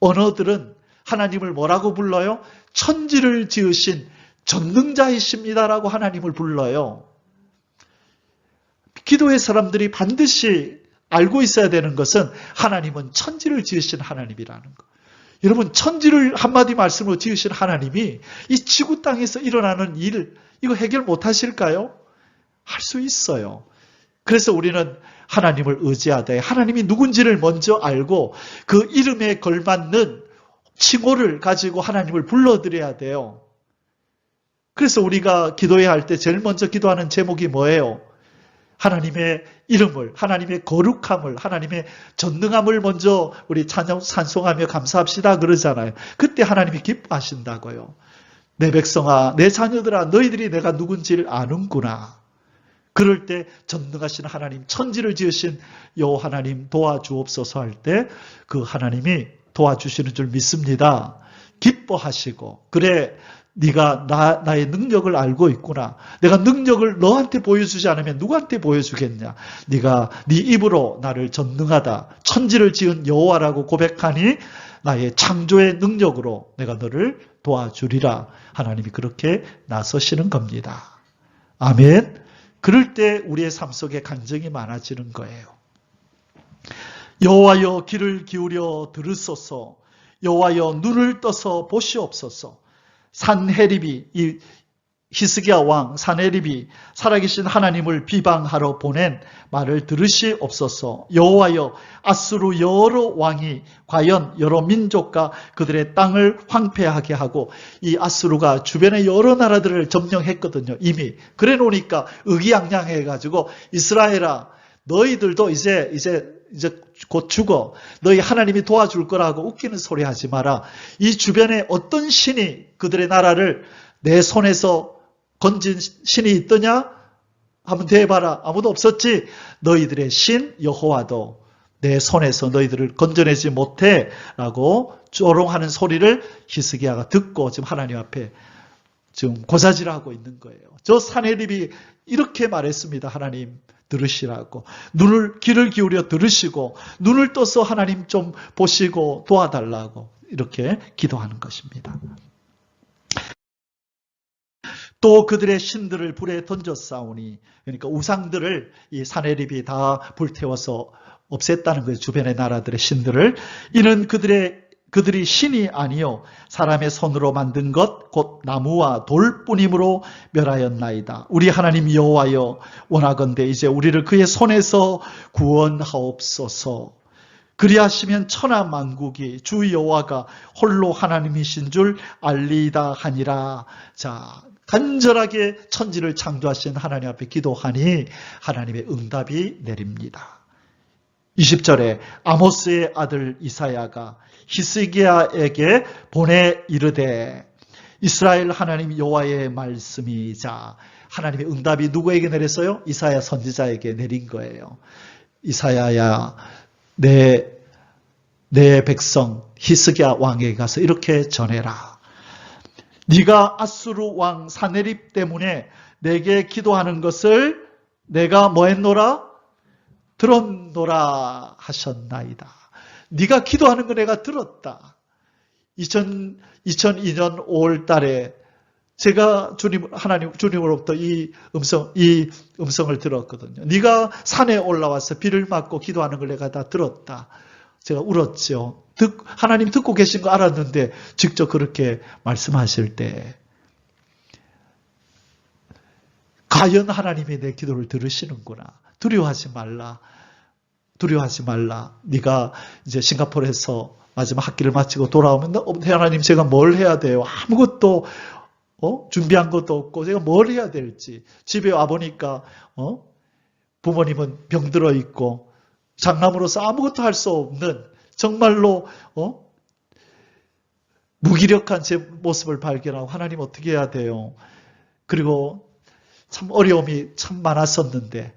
언어들은 하나님을 뭐라고 불러요? 천지를 지으신 전능자이십니다라고 하나님을 불러요. 기도의 사람들이 반드시 알고 있어야 되는 것은 하나님은 천지를 지으신 하나님이라는 거. 여러분, 천지를 한마디 말씀으로 지으신 하나님이 이 지구 땅에서 일어나는 일, 이거 해결 못 하실까요? 할 수 있어요. 그래서 우리는 하나님을 의지하되 하나님이 누군지를 먼저 알고 그 이름에 걸맞는 칭호를 가지고 하나님을 불러드려야 돼요. 그래서 우리가 기도해야 할 때 제일 먼저 기도하는 제목이 뭐예요? 하나님의 이름을, 하나님의 거룩함을, 하나님의 전능함을 먼저 우리 찬송하며 감사합시다 그러잖아요. 그때 하나님이 기뻐하신다고요. 내 백성아, 내 자녀들아, 너희들이 내가 누군지를 아는구나. 그럴 때 전능하신 하나님, 천지를 지으신 여호와 하나님 도와주옵소서 할 때 그 하나님이 도와주시는 줄 믿습니다. 기뻐하시고, 그래 네가 나의 능력을 알고 있구나. 내가 능력을 너한테 보여주지 않으면 누구한테 보여주겠냐. 네가 네 입으로 나를 전능하다, 천지를 지은 여호와라고 고백하니 나의 창조의 능력으로 내가 너를 도와주리라. 하나님이 그렇게 나서시는 겁니다. 아멘. 그럴 때 우리의 삶 속에 간증이 많아지는 거예요. 여호와여 귀를 기울여 들으소서. 여호와여 눈을 떠서 보시옵소서. 산헤립이, 이 히스기야 왕 산헤립이 살아계신 하나님을 비방하러 보낸 말을 들으시옵소서. 여호와여, 아수르 여러 왕이 과연 여러 민족과 그들의 땅을 황폐하게 하고, 이 아수르가 주변의 여러 나라들을 점령했거든요. 이미 그래 놓으니까 의기양양해가지고 이스라엘아, 너희들도 이제 곧 죽어. 너희 하나님이 도와줄 거라고 웃기는 소리 하지 마라. 이 주변에 어떤 신이 그들의 나라를 내 손에서 건진 신이 있더냐? 한번 대봐라. 아무도 없었지. 너희들의 신 여호와도 내 손에서 너희들을 건져내지 못해 라고 조롱하는 소리를 히스기야가 듣고 지금 하나님 앞에 지금 고사질하고 있는 거예요. 저 산헤립이 이렇게 말했습니다. 하나님 들으시라고. 귀를 기울여 들으시고 눈을 떠서 하나님 좀 보시고 도와달라고 이렇게 기도하는 것입니다. 또 그들의 신들을 불에 던졌사오니, 그러니까 우상들을 이 산헤립이 다 불태워서 없앴다는 거예요. 주변의 나라들의 신들을. 이는 그들이 신이 아니요 사람의 손으로 만든 것 곧 나무와 돌뿐이므로 멸하였나이다. 우리 하나님 여호와여, 원하건대 이제 우리를 그의 손에서 구원하옵소서. 그리하시면 천하 만국이 주 여호와가 홀로 하나님이신 줄 알리이다 하니라. 자, 간절하게 천지를 창조하신 하나님 앞에 기도하니 하나님의 응답이 내립니다. 20절에 아모스의 아들 이사야가 히스기야에게 보내 이르되, 이스라엘 하나님 여호와의 말씀이자, 하나님의 응답이 누구에게 내렸어요? 이사야 선지자에게 내린 거예요. 이사야야, 내 백성 히스기야 왕에게 가서 이렇게 전해라. 네가 아수르 왕 산헤립 때문에 내게 기도하는 것을 내가 뭐 했노라? 들었노라 하셨나이다. 네가 기도하는 거 내가 들었다. 2002년 5월 달에 제가 주님으로부터 이 음성을 들었거든요. 네가 산에 올라와서 비를 맞고 기도하는 걸 내가 다 들었다. 제가 울었죠. 하나님 듣고 계신 거 알았는데 직접 그렇게 말씀하실 때 과연 하나님이 내 기도를 들으시는구나. 두려워하지 말라. 두려워하지 말라. 네가 이제 싱가포르에서 마지막 학기를 마치고 돌아오면 하나님 제가 뭘 해야 돼요? 아무것도 준비한 것도 없고 제가 뭘 해야 될지. 집에 와보니까 부모님은 병들어 있고 장남으로서 아무것도 할 수 없는 정말로 무기력한 제 모습을 발견하고 하나님 어떻게 해야 돼요? 그리고 참 어려움이 참 많았었는데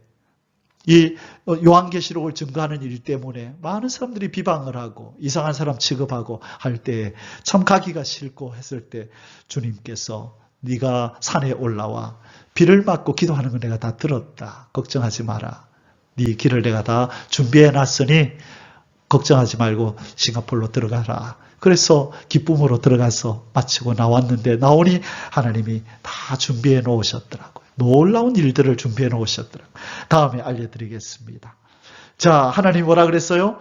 이 요한계시록을 증거하는 일 때문에 많은 사람들이 비방을 하고 이상한 사람 취급하고 할 때 참 가기가 싫고 했을 때 주님께서 네가 산에 올라와 비를 맞고 기도하는 건 내가 다 들었다. 걱정하지 마라. 네 길을 내가 다 준비해 놨으니 걱정하지 말고 싱가포르로 들어가라. 그래서 기쁨으로 들어가서 마치고 나왔는데 나오니 하나님이 다 준비해 놓으셨더라고요. 놀라운 일들을 준비해 놓으셨더라고요. 다음에 알려드리겠습니다. 자, 하나님 뭐라 그랬어요?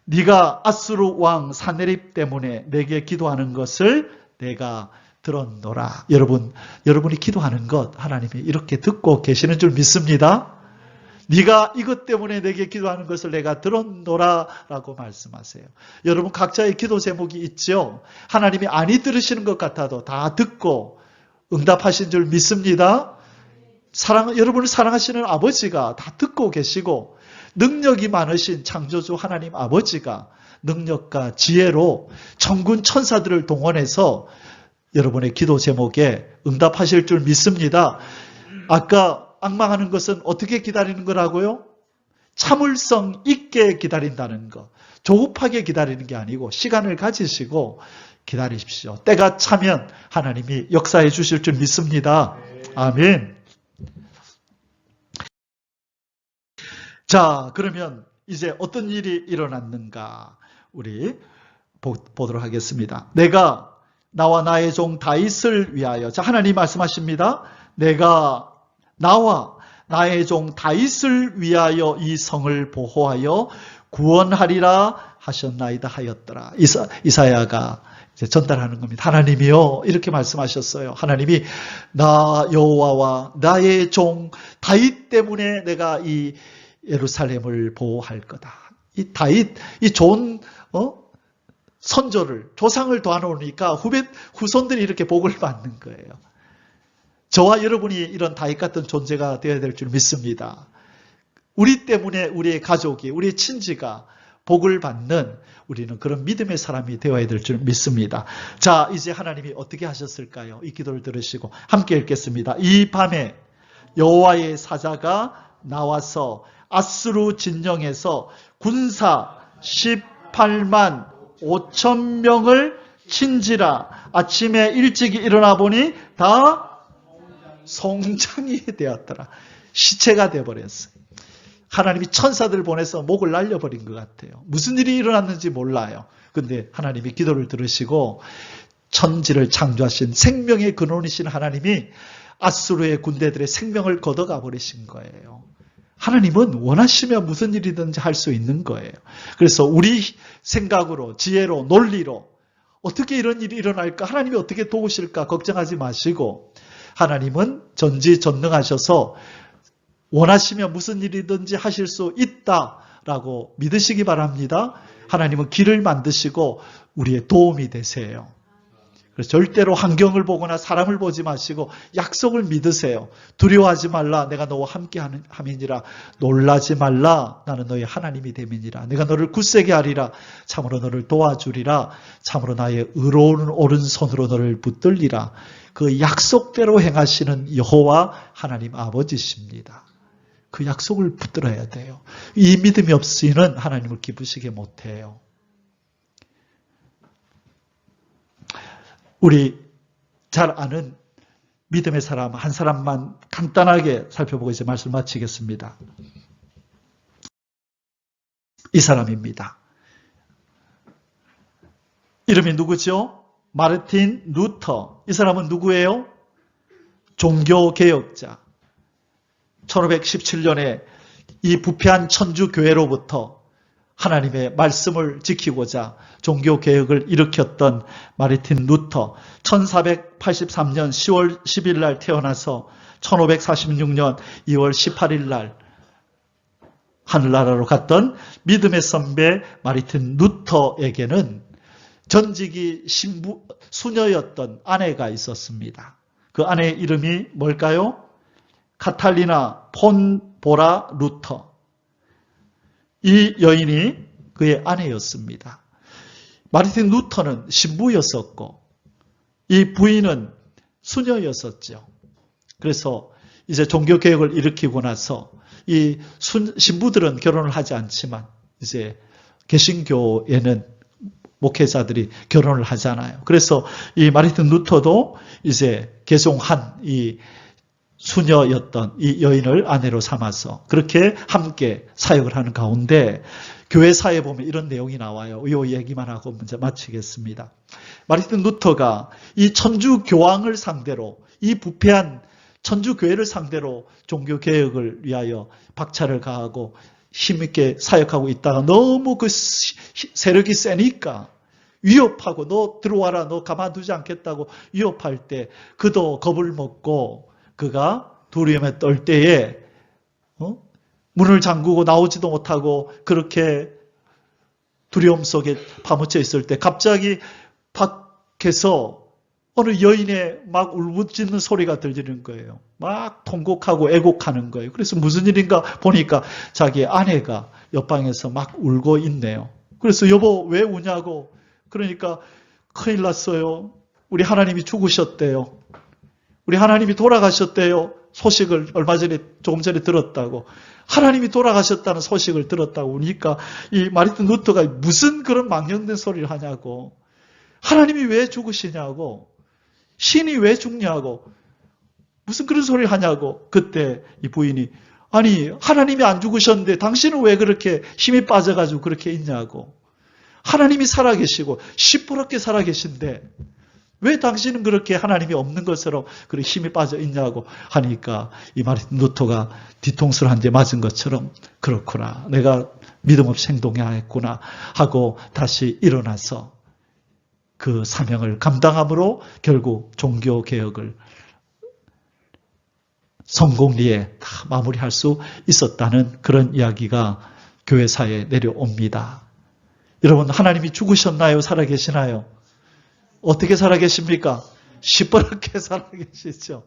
네가 아수르 왕 사네립 때문에 내게 기도하는 것을 내가 들었노라. 여러분이 기도하는 것 하나님이 이렇게 듣고 계시는 줄 믿습니다. 네가 이것 때문에 내게 기도하는 것을 내가 들었노라 라고 말씀하세요. 여러분 각자의 기도 제목이 있죠. 하나님이 아니 들으시는 것 같아도 다 듣고 응답하신 줄 믿습니다. 여러분을 사랑하시는 아버지가 다 듣고 계시고 능력이 많으신 창조주 하나님 아버지가 능력과 지혜로 천군 천사들을 동원해서 여러분의 기도 제목에 응답하실 줄 믿습니다. 아까 앙망하는 것은 어떻게 기다리는 거라고요? 참을성 있게 기다린다는 것. 조급하게 기다리는 게 아니고 시간을 가지시고 기다리십시오. 때가 차면 하나님이 역사해 주실 줄 믿습니다. 아멘. 자, 그러면 이제 어떤 일이 일어났는가 우리 보도록 하겠습니다. 내가 나와 나의 종 다윗을 위하여, 자, 하나님 말씀하십니다. 내가 나와 나의 종 다윗을 위하여 이 성을 보호하여 구원하리라 하셨나이다 하였더라. 이사야가 이제 전달하는 겁니다. 하나님이요 이렇게 말씀하셨어요. 하나님이 나 여호와와 나의 종 다윗 때문에 내가 이 예루살렘을 보호할 거다. 이 다윗, 이 좋은 선조를, 조상을 도와놓으니까 후손들이 이렇게 복을 받는 거예요. 저와 여러분이 이런 다윗 같은 존재가 되어야 될 줄 믿습니다. 우리 때문에 우리의 가족이, 우리의 친지가 복을 받는 우리는 그런 믿음의 사람이 되어야 될 줄 믿습니다. 자, 이제 하나님이 어떻게 하셨을까요? 이 기도를 들으시고 함께 읽겠습니다. 이 밤에 여호와의 사자가 나와서 아수르 진영에서 군사 18만 5천 명을 친지라. 아침에 일찍이 일어나 보니 다 송장이 되었더라. 시체가 되어버렸어요. 하나님이 천사들 보내서 목을 날려버린 것 같아요. 무슨 일이 일어났는지 몰라요. 근데 하나님이 기도를 들으시고 천지를 창조하신 생명의 근원이신 하나님이 아수르의 군대들의 생명을 걷어가 버리신 거예요. 하나님은 원하시면 무슨 일이든지 할 수 있는 거예요. 그래서 우리 생각으로, 지혜로, 논리로 어떻게 이런 일이 일어날까? 하나님이 어떻게 도우실까? 걱정하지 마시고 하나님은 전지전능하셔서 원하시면 무슨 일이든지 하실 수 있다라고 믿으시기 바랍니다. 하나님은 길을 만드시고 우리의 도움이 되세요. 그래서 절대로 환경을 보거나 사람을 보지 마시고 약속을 믿으세요. 두려워하지 말라. 내가 너와 함께 함이니라. 놀라지 말라. 나는 너의 하나님이 됨이니라. 내가 너를 굳세게 하리라. 참으로 너를 도와주리라. 참으로 나의 의로운 오른손으로 너를 붙들리라. 그 약속대로 행하시는 여호와 하나님 아버지십니다. 그 약속을 붙들어야 돼요. 이 믿음이 없이는 하나님을 기쁘시게 못해요. 우리 잘 아는 믿음의 사람 한 사람만 간단하게 살펴보고 이제 말씀 마치겠습니다. 이 사람입니다. 이름이 누구죠? 마르틴 루터. 이 사람은 누구예요? 종교개혁자. 1517년에 이 부패한 천주교회로부터 하나님의 말씀을 지키고자 종교개혁을 일으켰던 마르틴 루터. 1483년 10월 10일 날 태어나서 1546년 2월 18일 날 하늘나라로 갔던 믿음의 선배 마르틴 루터에게는 전직이 수녀였던 아내가 있었습니다. 그 아내의 이름이 뭘까요? 카탈리나 폰 보라 루터. 이 여인이 그의 아내였습니다. 마르틴 루터는 신부였었고 이 부인은 수녀였었죠. 그래서 이제 종교개혁을 일으키고 나서 이 신부들은 결혼을 하지 않지만 이제 개신교에는 목회자들이 결혼을 하잖아요. 그래서 이 마르틴 루터도 이제 개종한 이 수녀였던 이 여인을 아내로 삼아서 그렇게 함께 사역을 하는 가운데 교회사에 보면 이런 내용이 나와요. 이 얘기만 하고 먼저 마치겠습니다. 마르틴 루터가 이 천주교황을 상대로 이 부패한 천주교회를 상대로 종교개혁을 위하여 박차를 가하고 힘있게 사역하고 있다가 너무 그 세력이 세니까 위협하고 너 들어와라 너 가만두지 않겠다고 위협할 때 그도 겁을 먹고 그가 두려움에 떨 때에 문을 잠그고 나오지도 못하고 그렇게 두려움 속에 파묻혀 있을 때 갑자기 밖에서 어느 여인의 막 울부짖는 소리가 들리는 거예요. 막 통곡하고 애곡하는 거예요. 그래서 무슨 일인가 보니까 자기 아내가 옆방에서 막 울고 있네요. 그래서 여보 왜 우냐고. 그러니까 큰일 났어요. 우리 하나님이 죽으셨대요. 우리 하나님이 돌아가셨대요. 소식을 조금 전에 들었다고. 하나님이 돌아가셨다는 소식을 들었다고 그러니까 이 마르틴 루터가 무슨 그런 망령된 소리를 하냐고. 하나님이 왜 죽으시냐고. 신이 왜 죽냐고. 무슨 그런 소리를 하냐고. 그때 이 부인이 아니 하나님이 안 죽으셨는데 당신은 왜 그렇게 힘이 빠져가지고 그렇게 있냐고. 하나님이 살아계시고 시퍼렇게 살아계신데 왜 당신은 그렇게 하나님이 없는 것처럼 그렇게 힘이 빠져 있냐고 하니까 이 마르틴 루터가 뒤통수를 한 대 맞은 것처럼 그렇구나. 내가 믿음 없이 행동해야 했구나 하고 다시 일어나서 그 사명을 감당함으로 결국 종교개혁을 성공리에 다 마무리할 수 있었다는 그런 이야기가 교회사에 내려옵니다. 여러분 하나님이 죽으셨나요? 살아계시나요? 어떻게 살아계십니까? 시퍼렇게 살아계시죠.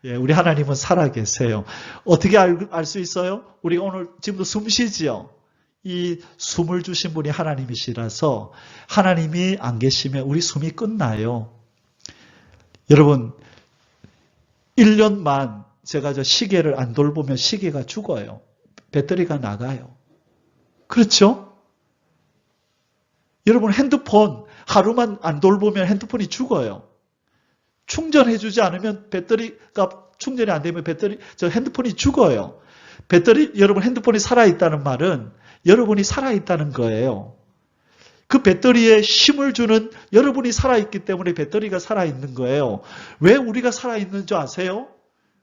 예, 우리 하나님은 살아계세요. 어떻게 알 수 있어요? 우리가 오늘 지금도 숨 쉬지요. 이 숨을 주신 분이 하나님이시라서 하나님이 안 계시면 우리 숨이 끝나요. 여러분 1년만 제가 저 시계를 안 돌보면 시계가 죽어요. 배터리가 나가요. 그렇죠? 여러분 핸드폰 하루만 안 돌보면 핸드폰이 죽어요. 충전해주지 않으면 배터리가 충전이 안 되면 핸드폰이 죽어요. 여러분 핸드폰이 살아있다는 말은 여러분이 살아있다는 거예요. 그 배터리에 힘을 주는 여러분이 살아있기 때문에 배터리가 살아있는 거예요. 왜 우리가 살아있는 줄 아세요?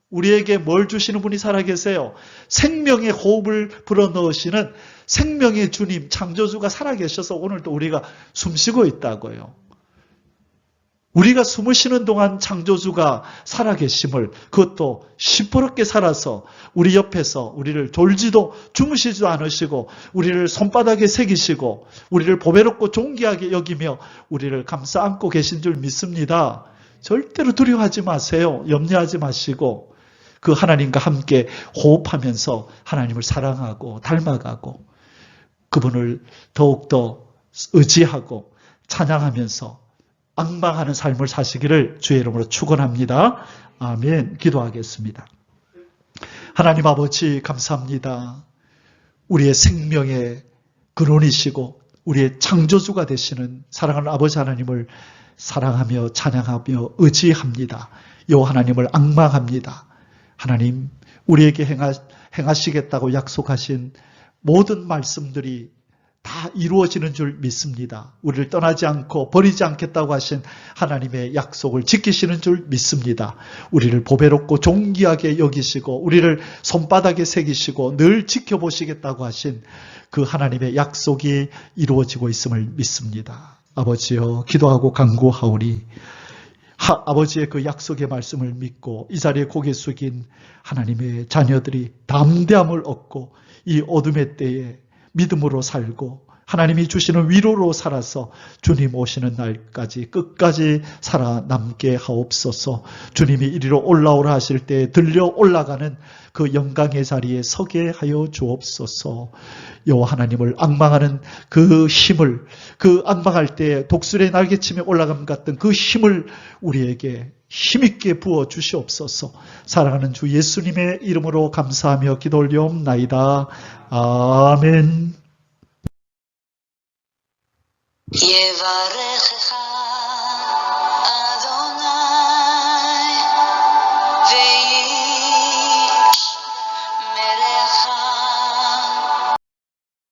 우리에게 뭘 주시는 분이 살아계세요? 생명의 호흡을 불어넣으시는 생명의 주님, 창조주가 살아계셔서 오늘도 우리가 숨쉬고 있다고요. 우리가 숨을 쉬는 동안 창조주가 살아계심을 그것도 시퍼렇게 살아서 우리 옆에서 우리를 졸지도 주무시지도 않으시고 우리를 손바닥에 새기시고 우리를 보배롭고 존귀하게 여기며 우리를 감싸 안고 계신 줄 믿습니다. 절대로 두려워하지 마세요. 염려하지 마시고 그 하나님과 함께 호흡하면서 하나님을 사랑하고 닮아가고 그분을 더욱더 의지하고 찬양하면서 앙망하는 삶을 사시기를 주의 이름으로 축원합니다. 아멘. 기도하겠습니다. 하나님 아버지 감사합니다. 우리의 생명의 근원이시고 우리의 창조주가 되시는 사랑하는 아버지 하나님을 사랑하며 찬양하며 의지합니다. 요 하나님을 앙망합니다. 하나님 우리에게 행하시겠다고 약속하신 모든 말씀들이 다 이루어지는 줄 믿습니다. 우리를 떠나지 않고 버리지 않겠다고 하신 하나님의 약속을 지키시는 줄 믿습니다. 우리를 보배롭고 존귀하게 여기시고 우리를 손바닥에 새기시고 늘 지켜보시겠다고 하신 그 하나님의 약속이 이루어지고 있음을 믿습니다. 아버지여 기도하고 간구하오니 아버지의 그 약속의 말씀을 믿고 이 자리에 고개 숙인 하나님의 자녀들이 담대함을 얻고 이 어둠의 때에 믿음으로 살고 하나님이 주시는 위로로 살아서 주님 오시는 날까지 끝까지 살아남게 하옵소서. 주님이 이리로 올라오라 하실 때 들려 올라가는 그 영광의 자리에 서게 하여 주옵소서. 여호와 하나님을 앙망하는 그 힘을 그 앙망할 때 독수리의 날개침에 올라감 같은 그 힘을 우리에게 힘있게 부어 주시옵소서. 사랑하는 주 예수님의 이름으로 감사하며 기도 올리옵나이다. 아멘. יברכך